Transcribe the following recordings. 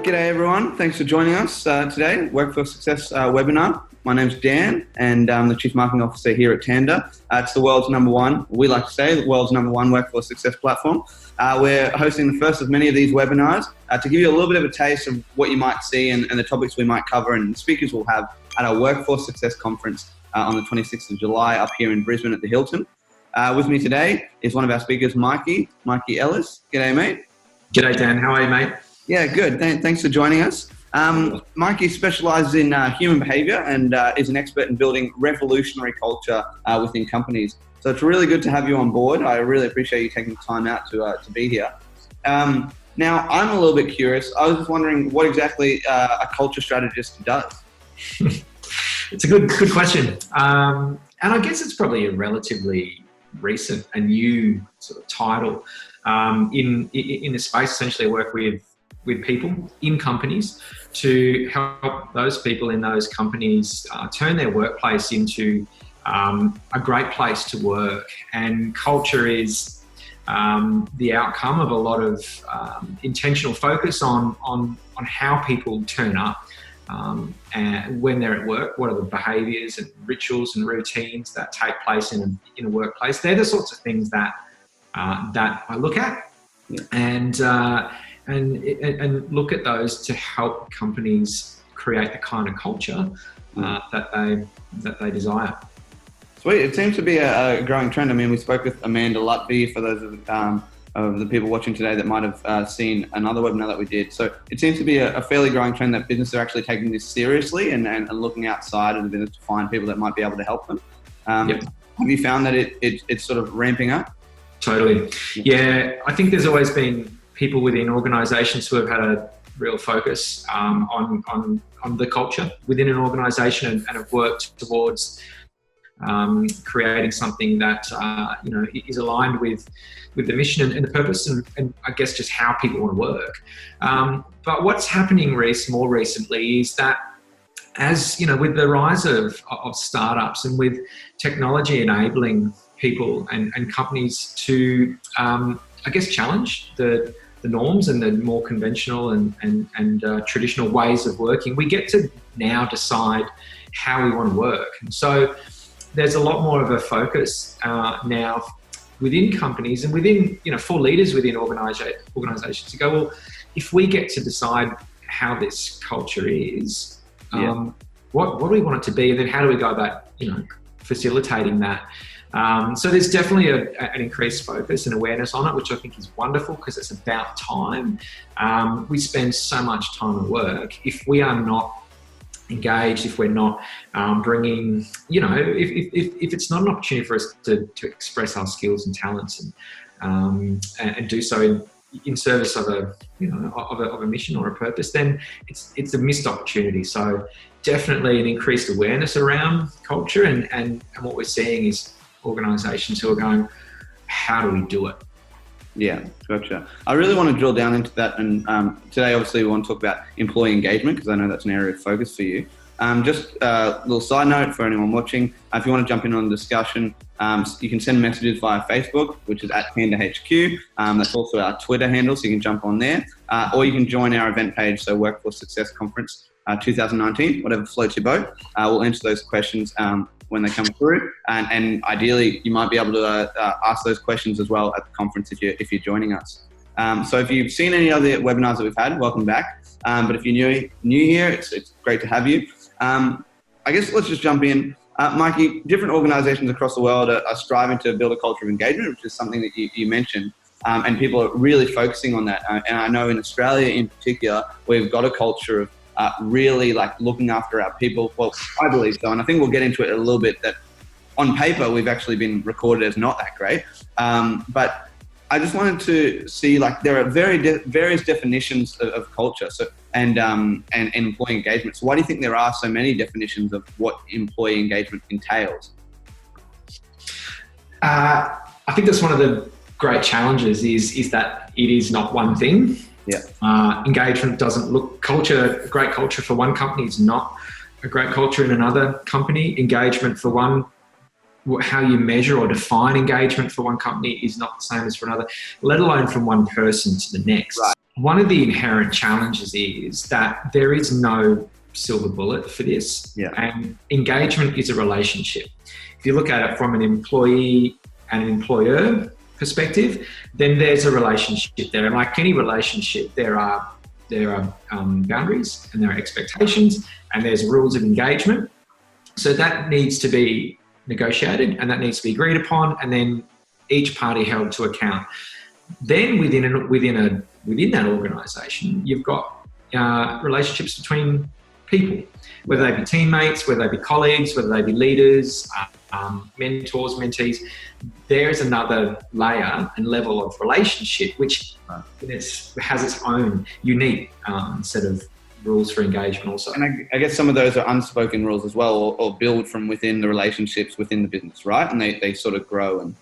G'day everyone, thanks for joining us today, Workforce Success webinar. My name's Dan and I'm the Chief Marketing Officer here at Tanda. It's the world's number one, we like to say, the world's number one workforce success platform. We're hosting the first of many of these webinars to give you a little bit of a taste of what you might see and the topics we might cover and the speakers we'll have at our Workforce Success Conference on the 26th of July up here in Brisbane at the Hilton. With me today is one of our speakers, Mikey Ellis. G'day, mate. G'day, Dan. How are you, mate? Yeah, good. Thanks for joining us. Mikey specialises in human behaviour and is an expert in building revolutionary culture within companies. So it's really good to have you on board. I really appreciate you taking the time out to be here. Now, I'm a little bit curious. I was just wondering what exactly a culture strategist does. It's a good question. And I guess it's probably a relatively recent and new sort of title. In the space, essentially I work with people in companies to help those people in those companies turn their workplace into a great place to work. And culture is the outcome of a lot of intentional focus on how people turn up and when they're at work. What are the behaviours and rituals and routines that take place in a workplace? They're the sorts of things that I look at. Yeah. And look at those to help companies create the kind of culture that they desire. Sweet. It seems to be a growing trend. I mean, we spoke with Amanda Lutby, for those of the people watching today that might have seen another webinar that we did. So it seems to be a fairly growing trend that businesses are actually taking this seriously and looking outside of the business to find people that might be able to help them. Yep. Have you found that it's sort of ramping up? Totally. Yeah, I think there's always been people within organisations who have had a real focus on the culture within an organisation and have worked towards creating something that is aligned with the mission and the purpose and I guess just how people want to work. But what's happening more recently is that as with the rise of startups and with technology enabling people and companies to challenge the norms and the more conventional and traditional ways of working, we get to now decide how we want to work. And so there's a lot more of a focus now within companies and within, for leaders within organizations to go, well, if we get to decide how this culture is, what do we want it to be? And then how do we go about, facilitating that? So there's definitely an increased focus and awareness on it, which I think is wonderful because it's about time. We spend so much time at work. If we are not engaged, if we're not bringing, if it's not an opportunity for us to express our skills and talents and do so in service of a mission or a purpose, then it's a missed opportunity. So definitely an increased awareness around culture and what we're seeing is organisations who are going, how do we do it? Yeah, gotcha. I really want to drill down into that, and today obviously we want to talk about employee engagement because I know that's an area of focus for you. Just a little side note for anyone watching, if you want to jump in on the discussion, you can send messages via Facebook, which is @TandaHQ. That's also our Twitter handle, so you can jump on there, or you can join our event page, so Workforce Success Conference 2019, whatever floats your boat. We'll answer those questions when they come through, and ideally you might be able to ask those questions as well at the conference if you're joining us. So if you've seen any other webinars that we've had, welcome back. But if you're new here, it's great to have you. I guess let's just jump in. Mikey, different organisations across the world are striving to build a culture of engagement, which is something that you mentioned, and people are really focusing on that. And I know in Australia in particular, we've got a culture of really looking after our people. Well, I believe so, and I think we'll get into it a little bit, that on paper we've actually been recorded as not that great. But I just wanted to see, there are various definitions of culture, and employee engagement. So why do you think there are so many definitions of what employee engagement entails? I think that's one of the great challenges is that it is not one thing. Yeah. Engagement doesn't look a great culture for one company is not a great culture in another company. Engagement for one, how you measure or define engagement for one company is not the same as for another, let alone from one person to the next. Right. one of the inherent challenges is that there is no silver bullet for this. Yeah. And engagement is a relationship. If you look at it from an employee and an employer perspective, then there's a relationship there. And like any relationship, there are boundaries and there are expectations and there's rules of engagement. So that needs to be negotiated and that needs to be agreed upon, and then each party held to account. Then within that organisation, you've got relationships between people, whether they be teammates, whether they be colleagues, whether they be leaders, mentors, mentees. There's another layer and level of relationship which has its own unique set of rules for engagement also. And I guess some of those are unspoken rules as well, or build from within the relationships within the business, right? And they sort of grow and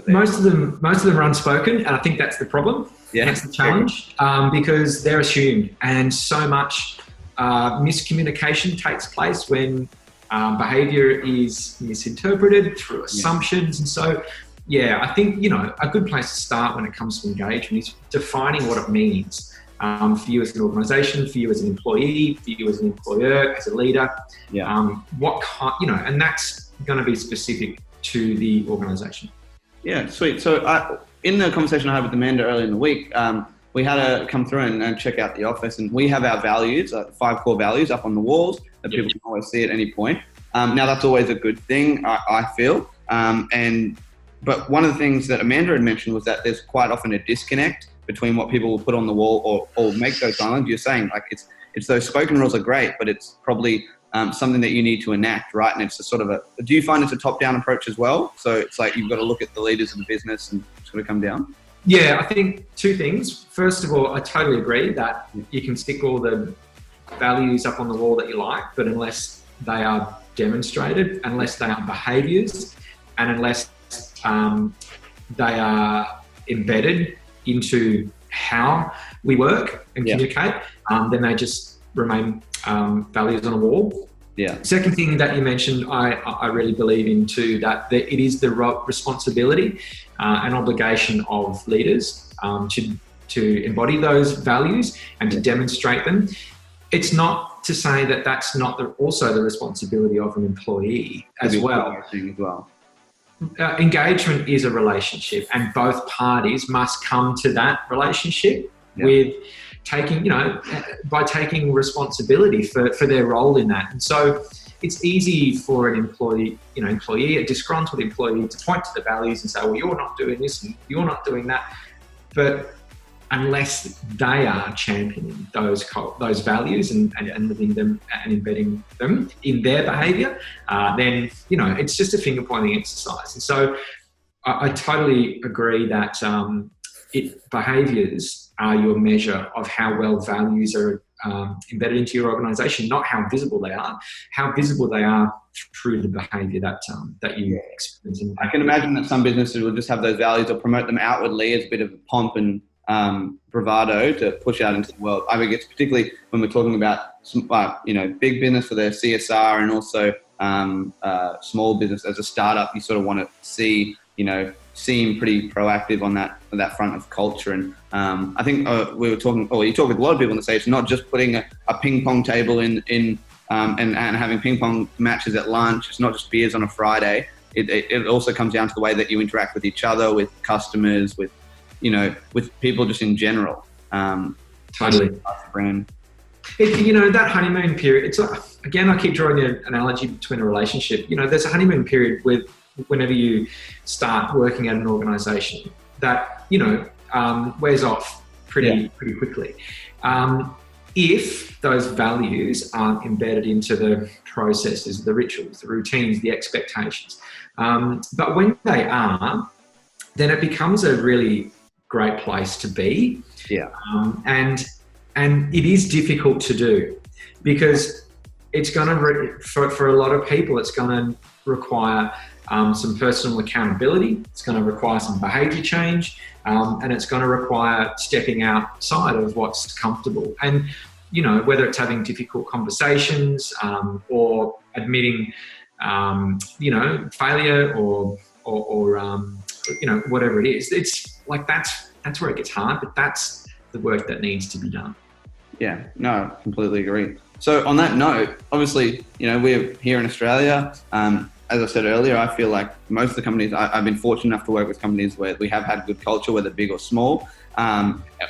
most of them are unspoken, and I think that's the problem. Yeah, that's the challenge, because they're assumed, and so much miscommunication takes place when behaviour is misinterpreted through assumptions. And so, I think a good place to start when it comes to engagement is defining what it means for you as an organisation, for you as an employee, for you as an employer, as a leader. What kind, and that's going to be specific to the organisation. Yeah, sweet. So in the conversation I had with Amanda earlier in the week, we had to come through and check out the office, and we have our values, 5 core values up on the walls that people can always see at any point. Now that's always a good thing, I feel. But one of the things that Amanda had mentioned was that there's quite often a disconnect between what people will put on the wall or make those guidelines. You're saying like it's those spoken rules are great, but it's probably something that you need to enact, right? And it's a sort of do you find it's a top-down approach as well? So it's like you've got to look at the leaders of the business and it's got to come down? Yeah, I think 2 things. First of all, I totally agree that you can stick all the values up on the wall that you like, but unless they are demonstrated, unless they are behaviours, and unless they are embedded into how we work and communicate, then they just remain values on a wall. Yeah. Second thing that you mentioned, I really believe in too, that it is the responsibility and obligation of leaders to embody those values and to demonstrate them. It's not to say that that's not also the responsibility of an employee as well. Engagement is a relationship, and both parties must come to that relationship with by taking responsibility for their role in that. And so it's easy for an employee, a disgruntled employee, to point to the values and say, well, you're not doing this and you're not doing that. But unless they are championing those values and living them and embedding them in their behaviour, then, it's just a finger-pointing exercise. And so I totally agree that behaviours are your measure of how well values are embedded into your organisation, not how visible they are. How visible they are through the behaviour that you experience. I can imagine that some businesses will just have those values or promote them outwardly as a bit of pomp and bravado to push out into the world. I think it's particularly when we're talking about big business for their CSR and also small business as a startup. You sort of want to seem pretty proactive on that front of culture. And I think you talk with a lot of people in the States, not just putting a ping pong table in and having ping pong matches at lunch. It's not just beers on a Friday. It also comes down to the way that you interact with each other, with customers, with people just in general. Totally. That honeymoon period, it's again, I keep drawing the analogy between a relationship. There's a honeymoon period whenever you start working at an organisation that, wears off pretty quickly. If those values aren't embedded into the processes, the rituals, the routines, the expectations. But when they are, then it becomes a really great place to be. And it is difficult to do because it's going to, for a lot of people, it's going to require some personal accountability. It's going to require some behaviour change, and it's going to require stepping outside of what's comfortable. And, whether it's having difficult conversations or admitting, failure or whatever it is, it's like that's that's where it gets hard, but that's the work that needs to be done. Yeah, no, completely agree. So on that note, obviously, we're here in Australia. As I said earlier, I feel like most of the companies, I've been fortunate enough to work with companies where we have had good culture, whether big or small.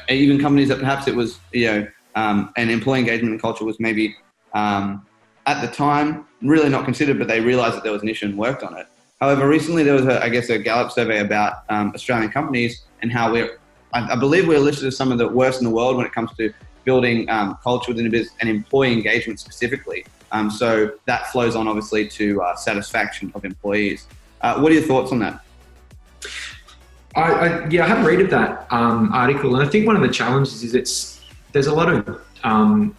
Even companies that perhaps it was, and employee engagement and culture was maybe at the time really not considered, but they realized that there was an issue and worked on it. However, recently there was a Gallup survey about Australian companies and how I believe we're listed as some of the worst in the world when it comes to building culture within a business and employee engagement specifically. So that flows on obviously to satisfaction of employees. What are your thoughts on that? I had read of that article, and I think one of the challenges is there's a lot of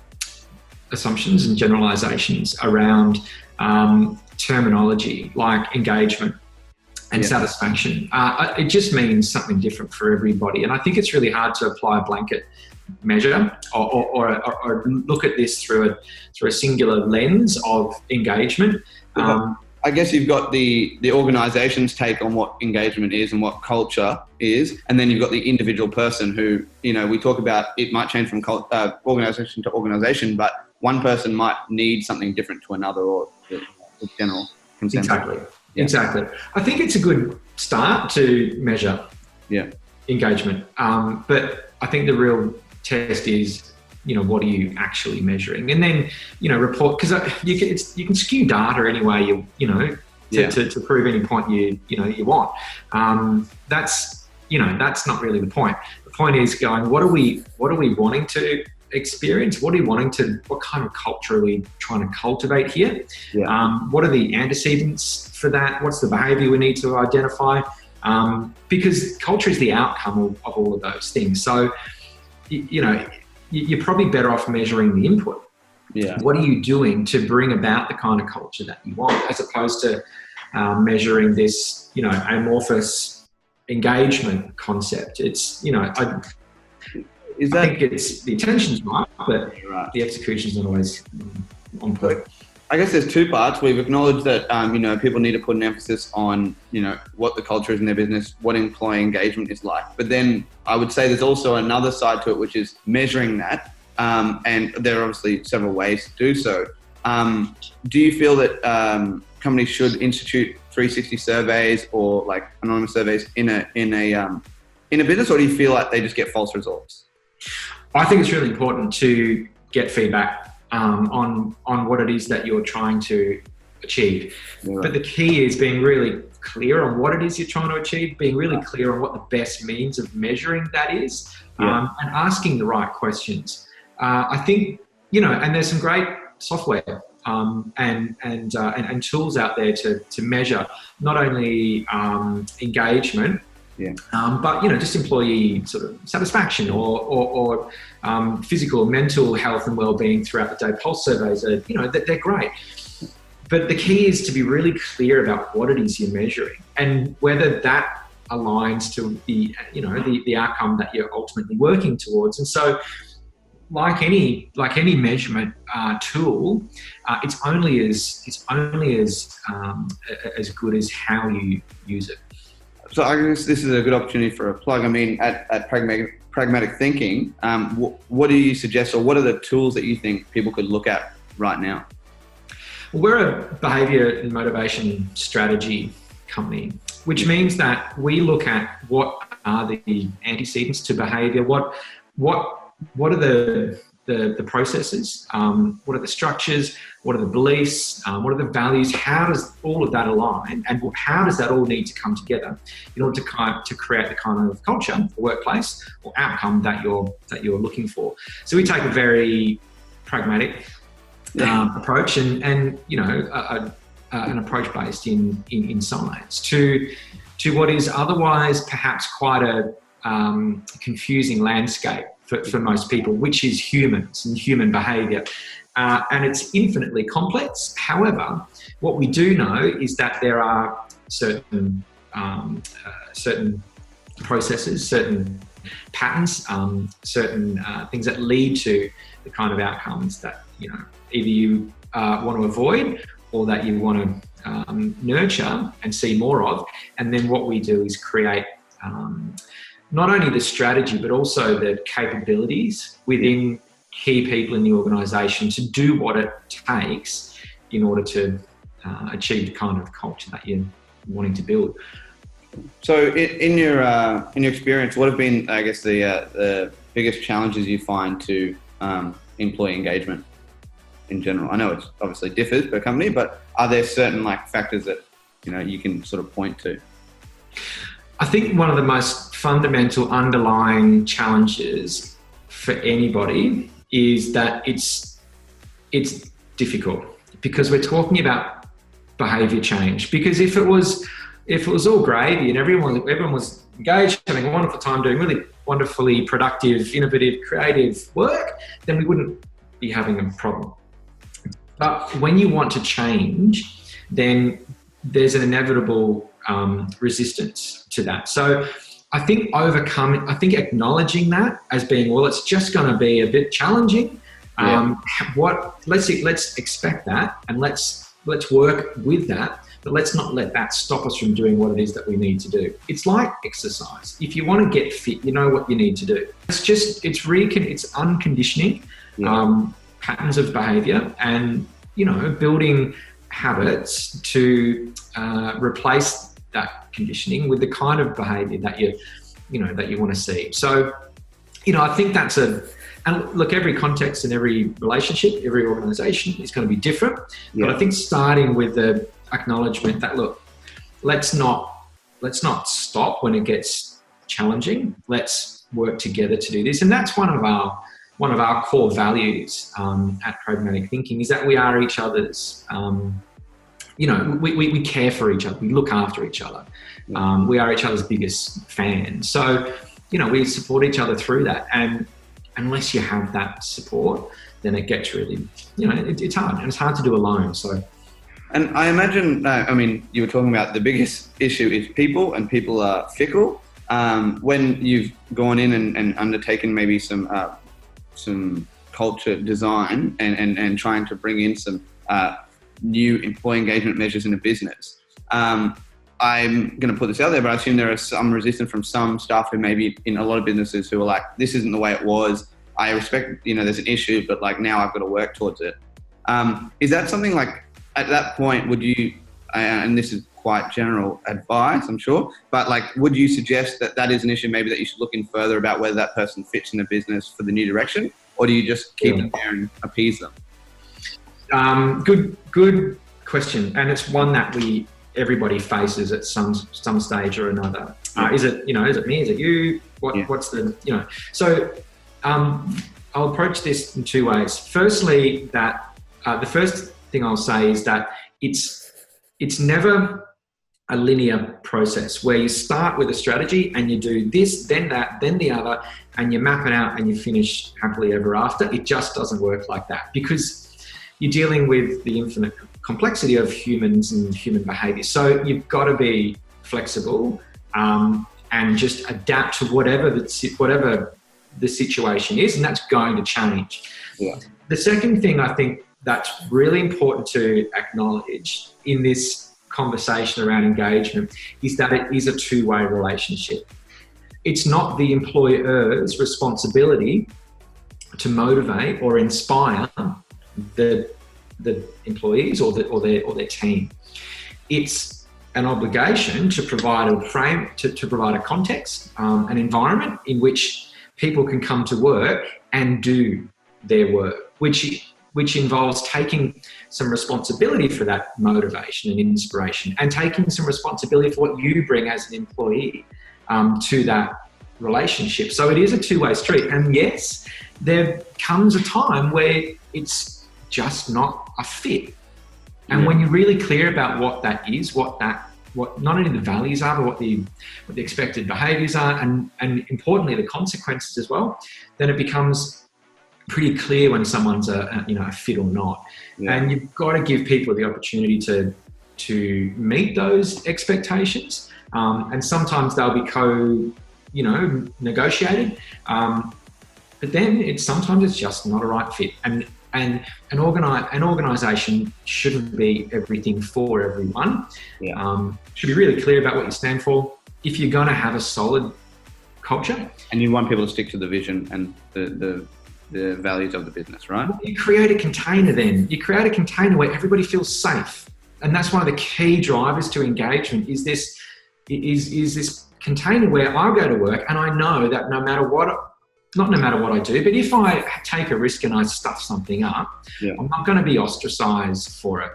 assumptions and generalizations around terminology like engagement and satisfaction. It just means something different for everybody, and I think it's really hard to apply a blanket measure or look at this through a singular lens of engagement. I guess you've got the organization's take on what engagement is and what culture is, and then you've got the individual person who, we talk about it might change from organization to organization, but one person might need something different to another, or the general consensus. Exactly. I think it's a good start to measure engagement, but I think the real test is, what are you actually measuring? And then, report, because you can skew data any way to prove any point you want. That's not really the point. The point is going, what are we wanting to experience? What kind of culture are we trying to cultivate here? What are the antecedents for that? What's the behavior we need to identify? Because culture is the outcome of all of those things. So, you're probably better off measuring the input. What are you doing to bring about the kind of culture that you want, as opposed to measuring this, amorphous engagement concept? It's, I think it's the intention's right, but the execution's not always on point. I guess there's two parts. We've acknowledged that, people need to put an emphasis on, what the culture is in their business, what employee engagement is like. But then I would say there's also another side to it, which is measuring that. And there are obviously several ways to do so. Do you feel that companies should institute 360 surveys or like anonymous surveys in a business, or do you feel like they just get false results? I think it's really important to get feedback on what it is that you're trying to achieve. But the key is being really clear on what it is you're trying to achieve, being really clear on what the best means of measuring that is, and asking the right questions. I think, and there's some great software and tools out there to measure not only engagement, but just employee sort of satisfaction or physical, mental health and well-being throughout the day. Pulse surveys are, they're great. But the key is to be really clear about what it is you're measuring and whether that aligns to the outcome that you're ultimately working towards. And so, like any measurement tool, it's only as good as how you use it. So I guess this is a good opportunity for a plug. I mean, at Pragmatic Thinking, what do you suggest, or what are the tools that you think people could look at right now? Well, we're a behaviour and motivation strategy company, which means that we look at what are the antecedents to behaviour, what are the processes, what are the structures, what are the beliefs, what are the values, how does all of that align, and how does that all need to come together in order to create the kind of culture, workplace, or outcome that you're looking for. So we take a very pragmatic approach and an approach based in science to what is otherwise perhaps quite a confusing landscape for most people, which is humans and human behaviour. And it's infinitely complex. However, what we do know is that there are certain processes, certain patterns, certain things that lead to the kind of outcomes that either you want to avoid or that you want to nurture and see more of. And then what we do is create not only the strategy, but also the capabilities within key people in the organisation to do what it takes in order to achieve the kind of culture that you're wanting to build. So, in your experience, what have been, I guess, the biggest challenges you find to employee engagement in general? I know it obviously differs per company, but are there certain factors that you can sort of point to? I think one of the most fundamental underlying challenges for anybody is that it's difficult, because we're talking about behaviour change. Because if it was all gravy and everyone was engaged, having a wonderful time doing really wonderfully productive, innovative, creative work, then we wouldn't be having a problem. But when you want to change, then there's an inevitable resistance to that. So I think acknowledging that as being, well, it's just going to be a bit challenging. Let's expect that, and let's work with that, but let's not let that stop us from doing what it is that we need to do. It's like exercise. If you want to get fit, you know what you need to do. It's unconditioning patterns of behaviour, and building habits to replace that conditioning with the kind of behaviour that you want to see. So, I think and look, every context and every relationship, every organisation is going to be different. Yeah. But I think starting with the acknowledgement that, look, let's not stop when it gets challenging. Let's work together to do this, and that's one of our core values at Pragmatic Thinking, is that we are each other's. We care for each other. We look after each other. We are each other's biggest fans. So, we support each other through that. And unless you have that support, then it gets really, it's hard. And it's hard to do alone. So. And I imagine, you were talking about the biggest issue is people, and people are fickle. When you've gone in and undertaken maybe some culture design and trying to bring in some new employee engagement measures in a business, I'm going to put this out there, but I assume there are some resistance from some staff who maybe in a lot of businesses who are like, this isn't the way it was. I respect, there's an issue, but now I've got to work towards it. Is that something at that point, would you, and this is quite general advice, I'm sure, but would you suggest that is an issue maybe that you should look in further about whether that person fits in the business for the new direction, or do you just keep them there and appease them? Good question, and it's one that everybody faces at some stage or another. Is it me? Is it you? What's the So I'll approach this in two ways. Firstly, that the first thing I'll say is that it's never a linear process where you start with a strategy and you do this, then that, then the other, and you map it out and you finish happily ever after. It just doesn't work like that, because you're dealing with the infinite complexity of humans and human behaviour. So you've got to be flexible and just adapt to whatever the situation is, and that's going to change. Yeah. The second thing I think that's really important to acknowledge in this conversation around engagement is that it is a two-way relationship. It's not the employer's responsibility to motivate or inspire the employees or their team. It's an obligation to provide a frame, to provide a context, an environment in which people can come to work and do their work, which involves taking some responsibility for that motivation and inspiration, and taking some responsibility for what you bring as an employee to that relationship. So it is a two-way street. And yes, there comes a time where it's just not a fit. And when you're really clear about what that is, what not only the values are, but what the expected behaviours are, and importantly the consequences as well, then it becomes pretty clear when someone's a fit or not. Yeah. And you've got to give people the opportunity to meet those expectations, and sometimes they'll be negotiated, but then sometimes it's just not a right fit. And an organisation shouldn't be everything for everyone. Yeah. Should be really clear about what you stand for. If you're going to have a solid culture. And you want people to stick to the vision and the values of the business, right? You create a container then. You create a container where everybody feels safe. And that's one of the key drivers to engagement is this container where I go to work and I know that not no matter what I do, but if I take a risk and I stuff something up, I'm not going to be ostracized for it.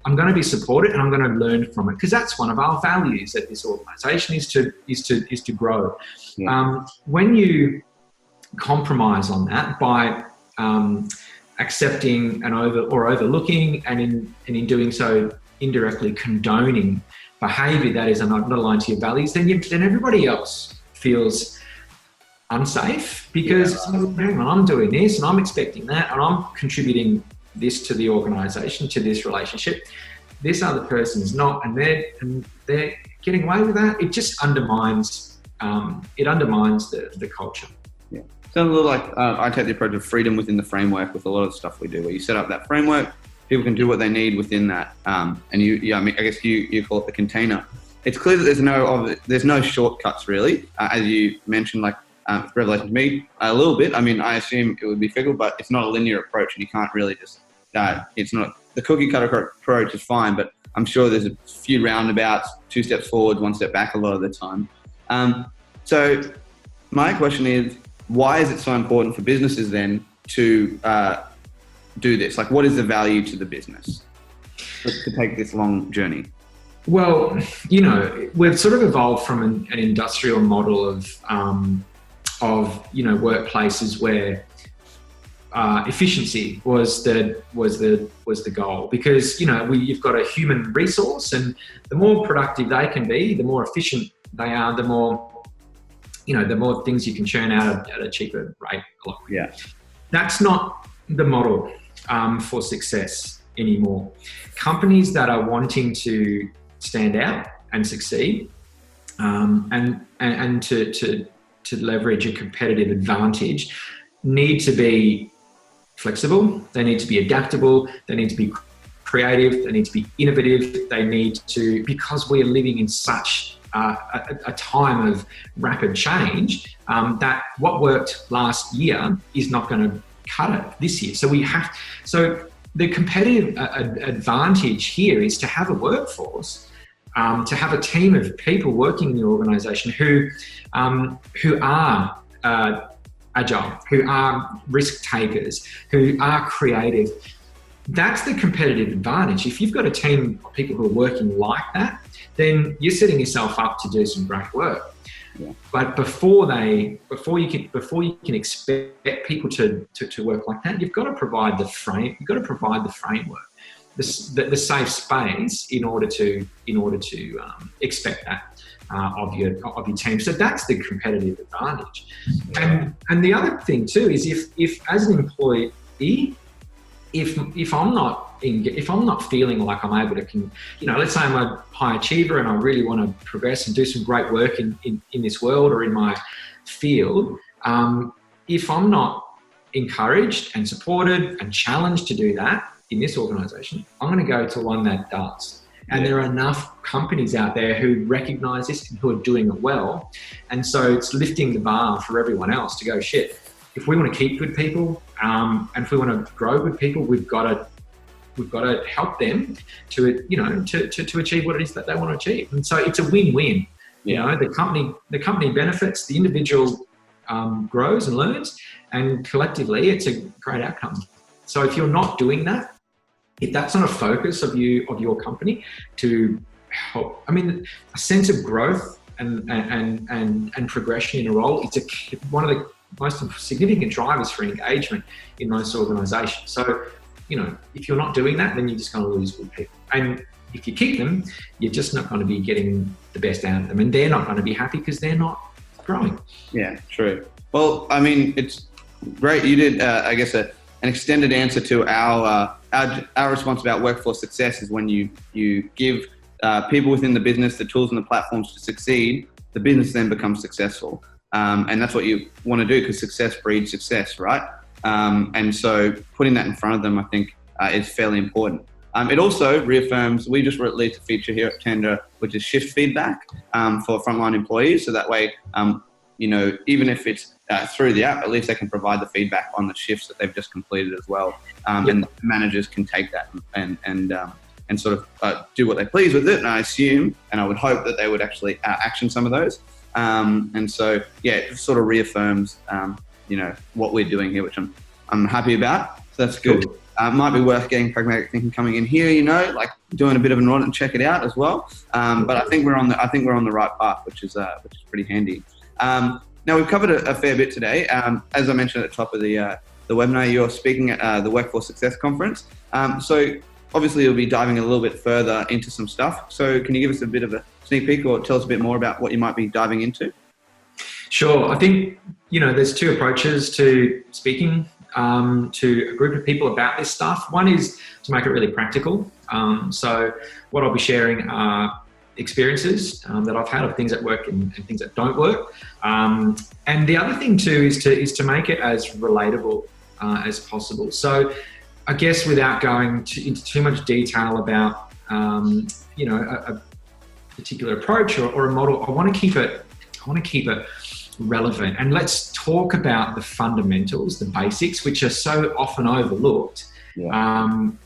I'm going to be supported and I'm going to learn from it because that's one of our values at this organization is to grow. Yeah. When you compromise on that by accepting and overlooking and in doing so indirectly condoning behavior that is not aligned to your values, then everybody else feels unsafe because hang on, I'm doing this and I'm expecting that and I'm contributing this to the organization, to this relationship. This other person's not, and they're getting away with that. It just undermines the culture. Yeah, sounds a little like I take the approach of freedom within the framework with a lot of the stuff we do, where you set up that framework, people can do what they need within that, and I guess you call it the container. It's clear that there's no shortcuts really, as you mentioned, like. Revelation to me a little bit. I mean, I assume it would be fickle, but it's not a linear approach, and you can't really just. It's not the cookie cutter approach is fine, but I'm sure there's a few roundabouts, 2 steps forward, 1 step back a lot of the time. So my question is, why is it so important for businesses then to do this? Like, what is the value to the business to take this long journey? Well, we've sort of evolved from an industrial model of workplaces where efficiency was the goal, because you've got a human resource, and the more productive they can be, the more efficient they are, the more things you can churn out at a cheaper rate. Yeah, that's not the model for success anymore. Companies that are wanting to stand out and succeed, and to leverage a competitive advantage, need to be flexible, they need to be adaptable, they need to be creative, they need to be innovative, they need to, because we're living in such a time of rapid change, that what worked last year is not going to cut it this year. So the competitive advantage here is to have a workforce, to have a team of people working in the organisation who are agile, who are risk takers, who are creative. That's the competitive advantage. If you've got a team of people who are working like that, then you're setting yourself up to do some great work. Yeah. But before you can expect people to work like that, you've got to provide the frame. You've got to provide the framework, the safe space in order to expect that of your team. So that's the competitive advantage. And the other thing too is if as an employee, if I'm not feeling like I'm able to, let's say I'm a high achiever and I really want to progress and do some great work in this world or in my field, if I'm not encouraged and supported and challenged to do that in this organisation, I'm going to go to one that does. And there are enough companies out there who recognise this and who are doing it well. And so it's lifting the bar for everyone else to go, shit, if we want to keep good people, and if we want to grow good people, we've got to help them to achieve what it is that they want to achieve. And so it's a win-win. The company benefits, the individual grows and learns, and collectively it's a great outcome. So if you're not doing that, if that's not a focus of your company to help, a sense of growth and progression in a role, it's one of the most significant drivers for engagement in most organisations. So, if you're not doing that, then you're just going to lose good people. And if you keep them, you're just not going to be getting the best out of them, and they're not going to be happy because they're not growing. Yeah, true. Well, it's great. You did, I guess, an extended answer to our response about workforce success is when you give people within the business the tools and the platforms to succeed, the business then becomes successful. And that's what you want to do, because success breeds success, right? And so putting that in front of them, I think, is fairly important. It also reaffirms, we just released a feature here at Tender, which is shift feedback for frontline employees. So that way, even if it's through the app, at least they can provide the feedback on the shifts that they've just completed as well. And managers can take that and sort of do what they please with it. And I assume, and I would hope that they would actually action some of those. And so, it sort of reaffirms, what we're doing here, which I'm happy about. So that's good. Cool. Might be worth getting Pragmatic Thinking coming in here, like doing a bit of an audit and check it out as well. But I think we're on the right path, which is pretty handy. Now we've covered a fair bit today. As I mentioned at the top of the webinar, you're speaking at the Workforce Success Conference. So obviously you'll be diving a little bit further into some stuff. So can you give us a bit of a sneak peek or tell us a bit more about what you might be diving into? Sure. I think, there's two approaches to speaking to a group of people about this stuff. One is to make it really practical. So what I'll be sharing are experiences that I've had of things that work and things that don't work. And the other thing too is to make it as relatable as possible. So I guess without going into too much detail about a particular approach or a model, I want to keep it relevant, and let's talk about the fundamentals, the basics, which are so often overlooked. In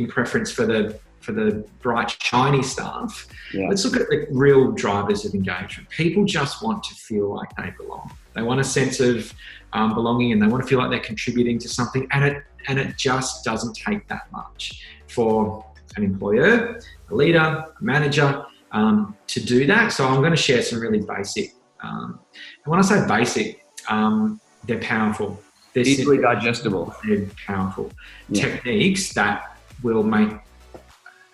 preference for the bright shiny stuff. Let's look at the real drivers of engagement. People just want to feel like they belong. They want a sense of belonging, and they want to feel like they're contributing to something, and it just doesn't take that much for an employer, a leader, a manager to do that. So I'm going to share some really basic, and when I say basic, they're powerful. They're easily digestible. They're powerful techniques that will make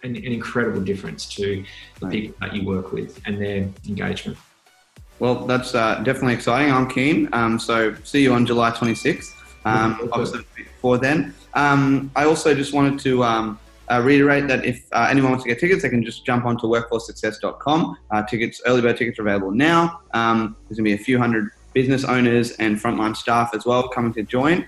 an incredible difference to the people that you work with and their engagement. Well, that's definitely exciting. I'm keen. So see you on July 26th. Obviously before then. I also just wanted to reiterate that if anyone wants to get tickets, they can just jump onto workforcesuccess.com. Early bird tickets are available now. There's going to be a few hundred business owners and frontline staff as well coming to join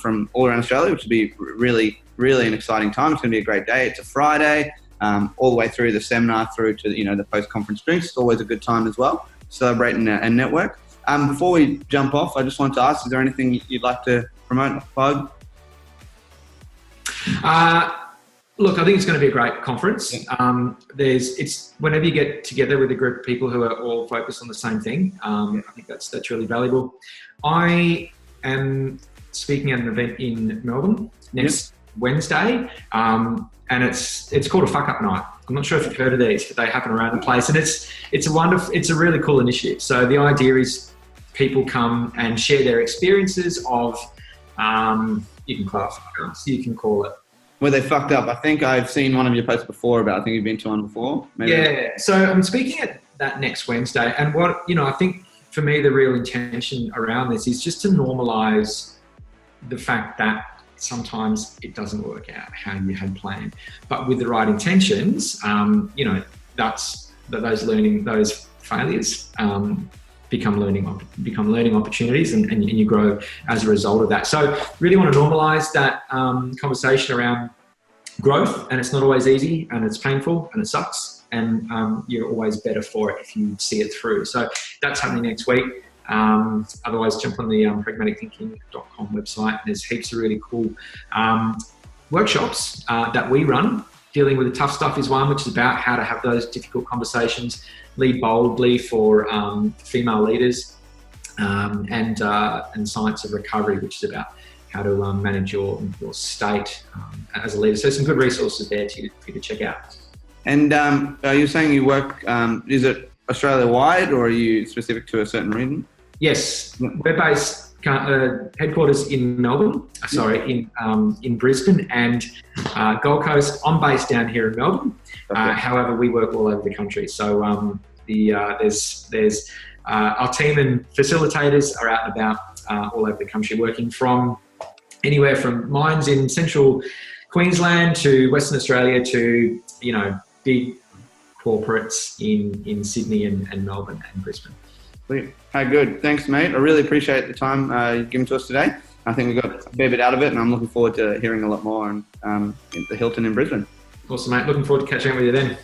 from all around Australia, which will be really, really an exciting time. It's going to be a great day. It's a Friday, all the way through the seminar through to the post-conference drinks. It's always a good time as well, celebrating and network. Before we jump off, I just wanted to ask, is there anything you'd like to promote, plug? Look, I think it's going to be a great conference. It's whenever you get together with a group of people who are all focused on the same thing. I think that's really valuable. I am speaking at an event in Melbourne next Wednesday, and it's called a fuck up night. I'm not sure if you've heard of these, but they happen around the place, and it's a really cool initiative. So the idea is people come and share their experiences of you can call it fuck ups, you can call it. Where they fucked up. I think I've seen one of your posts before about, I think you've been to one before. Maybe. Yeah. So I'm speaking at that next Wednesday. And what, I think for me, the real intention around this is just to normalize the fact that sometimes it doesn't work out how you had planned, but with the right intentions, those failures, become learning opportunities, and you grow as a result of that. So really want to normalize that conversation around growth, and it's not always easy, and it's painful, and it sucks, and you're always better for it if you see it through. So that's happening next week. Otherwise, jump on the pragmaticthinking.com website. There's heaps of really cool workshops that we run. Dealing with the tough stuff is one, which is about how to have those difficult conversations, lead boldly for female leaders, and science of recovery, which is about how to manage your state as a leader. So some good resources there for you to check out. And you're saying you work, is it Australia-wide, or are you specific to a certain region? Yes, we're based headquarters in Melbourne, in Brisbane and Gold Coast. I'm based down here in Melbourne. However, we work all over the country. So there's our team and facilitators are out and about all over the country, working from anywhere from mines in central Queensland to Western Australia to big corporates in Sydney and Melbourne and Brisbane. Hey, good. Thanks, mate. I really appreciate the time you've given to us today. I think we got a fair bit out of it, and I'm looking forward to hearing a lot more on the Hilton in Brisbane. Awesome, mate. Looking forward to catching up with you then.